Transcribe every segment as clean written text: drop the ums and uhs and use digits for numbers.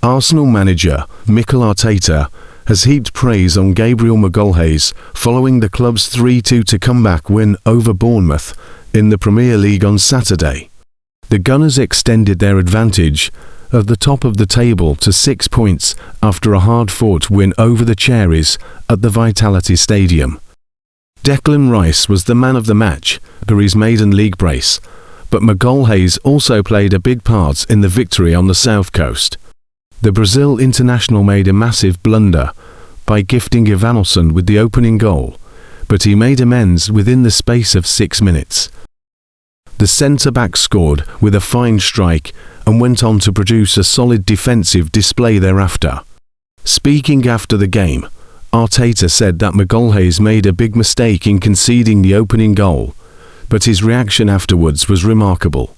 Arsenal manager Mikel Arteta has heaped praise on Gabriel Magalhaes following the club's 3-2 comeback win over Bournemouth in the Premier League on Saturday. The Gunners extended their advantage at the top of the table to 6 points after a hard-fought win over the Cherries at the Vitality Stadium. Declan Rice was the man of the match for his maiden league brace, but Magalhaes also played a big part in the victory on the south coast. The Brazil international made a massive blunder by gifting Evanilson with the opening goal, but he made amends within the space of 6 minutes. The centre-back scored with a fine strike and went on to produce a solid defensive display thereafter. Speaking after the game, Arteta said that Magalhaes made a big mistake in conceding the opening goal, but his reaction afterwards was remarkable.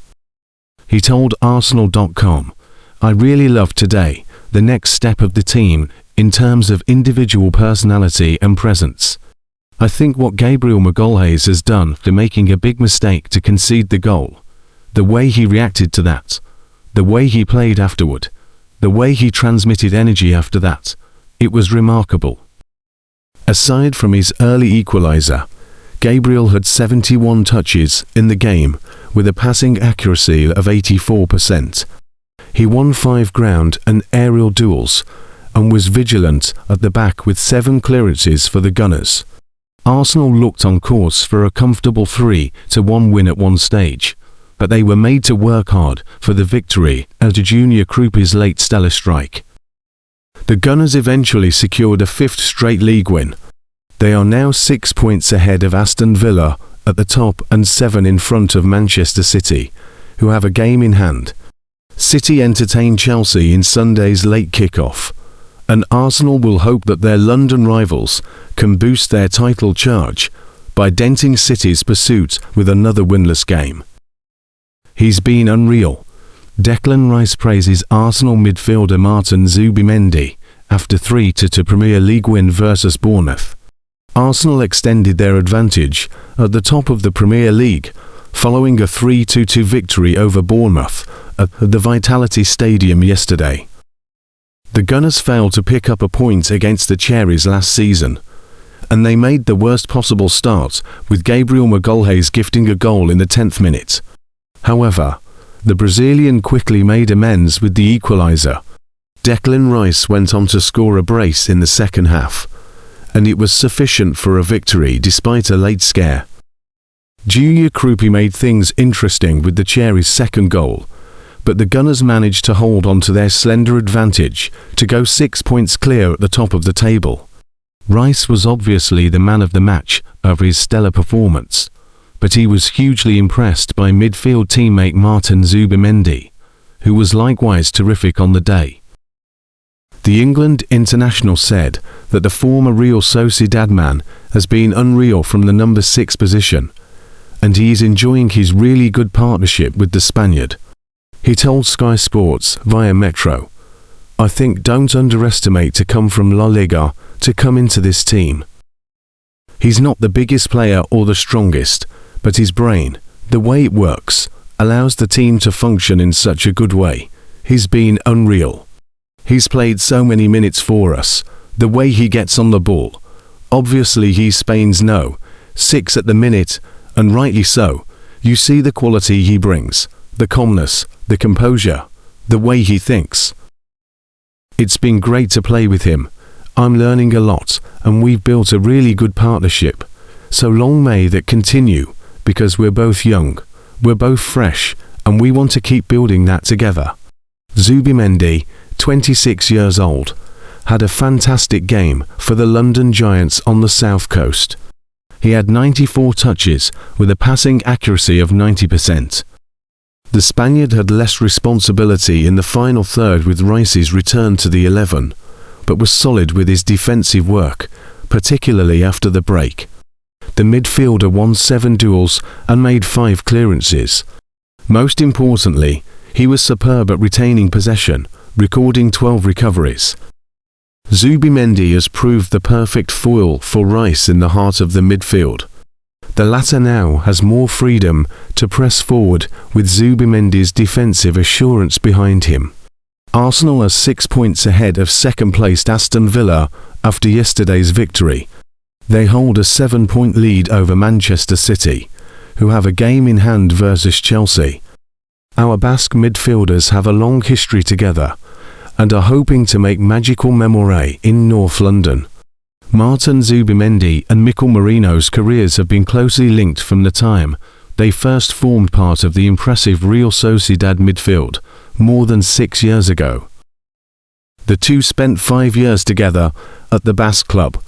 He told Arsenal.com, "I really loved today, the next step of the team in terms of individual personality and presence. I think what Gabriel Magalhaes has done for making a big mistake to concede the goal, the way he reacted to that, the way he played afterward, the way he transmitted energy after that, it was remarkable." Aside from his early equaliser, Gabriel had 71 touches in the game with a passing accuracy of 84%. He won 5 ground and aerial duels and was vigilant at the back with 7 clearances for the Gunners. Arsenal looked on course for a comfortable 3-1 win at one stage, but they were made to work hard for the victory at Junior Krupi's late stellar strike. The Gunners eventually secured a 5th straight league win. They are now 6 points ahead of Aston Villa at the top and 7 in front of Manchester City, who have a game in hand. City entertain Chelsea in Sunday's late kick-off, and Arsenal will hope that their London rivals can boost their title charge by denting City's pursuit with another winless game. "He's been unreal." Declan Rice praises Arsenal midfielder Martin Zubimendi after 3-2 Premier League win versus Bournemouth. Arsenal extended their advantage at the top of the Premier League following a 3-2 victory over Bournemouth at the Vitality Stadium yesterday. The Gunners failed to pick up a point against the Cherries last season, and they made the worst possible start with Gabriel Magalhaes gifting a goal in the 10th minute. However, the Brazilian quickly made amends with the equaliser. Declan Rice went on to score a brace in the second half, and it was sufficient for a victory despite a late scare. Junior Krupi made things interesting with the Cherries' second goal, but the Gunners managed to hold on to their slender advantage to go 6 points clear at the top of the table. Rice was obviously the man of the match over his stellar performance, but he was hugely impressed by midfield teammate Martin Zubimendi, who was likewise terrific on the day. The England international said that the former Real Sociedad man has been unreal from the number 6 position, and he is enjoying his really good partnership with the Spaniard. He told Sky Sports via Metro, "I think don't underestimate to come from La Liga to come into this team. He's not the biggest player or the strongest, but his brain, the way it works, allows the team to function in such a good way. He's been unreal. He's played so many minutes for us, the way he gets on the ball. Obviously he's Spain's No. 6 at the minute, and rightly so. You see the quality he brings, the calmness, the composure, the way he thinks. It's been great to play with him. I'm learning a lot, and we've built a really good partnership. So long may that continue, because we're both young, we're both fresh, and we want to keep building that together." Zubimendi, 26 years old, had a fantastic game for the London Giants on the south coast. He had 94 touches with a passing accuracy of 90%. The Spaniard had less responsibility in the final third with Rice's return to the 11, but was solid with his defensive work, particularly after the break. The midfielder won 7 duels and made 5 clearances. Most importantly, he was superb at retaining possession, recording 12 recoveries. Zubimendi has proved the perfect foil for Rice in the heart of the midfield. The latter now has more freedom to press forward with Zubimendi's defensive assurance behind him. Arsenal are 6 points ahead of second-placed Aston Villa after yesterday's victory. They hold a 7-point lead over Manchester City, who have a game in hand versus Chelsea. Our Basque midfielders have a long history together and are hoping to make magical memory in North London. Martin Zubimendi and Mikel Merino's careers have been closely linked from the time they first formed part of the impressive Real Sociedad midfield more than 6 years ago. The two spent 5 years together at the Basque club,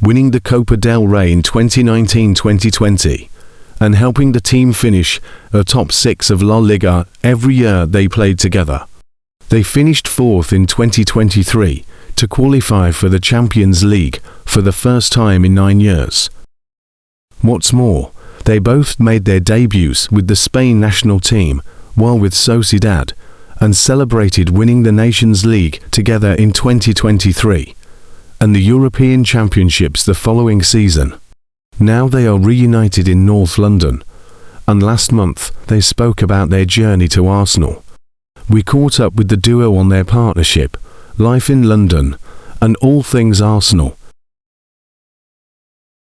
winning the Copa del Rey in 2019-2020 and helping the team finish atop 6 of La Liga every year they played together. They finished 4th in 2023 to qualify for the Champions League for the first time in 9 years. What's more, they both made their debuts with the Spain national team while with Sociedad and celebrated winning the Nations League together in 2023 and the European Championships the following season. Now they are reunited in North London, and last month they spoke about their journey to Arsenal. We caught up with the duo on their partnership, life in London, and all things Arsenal.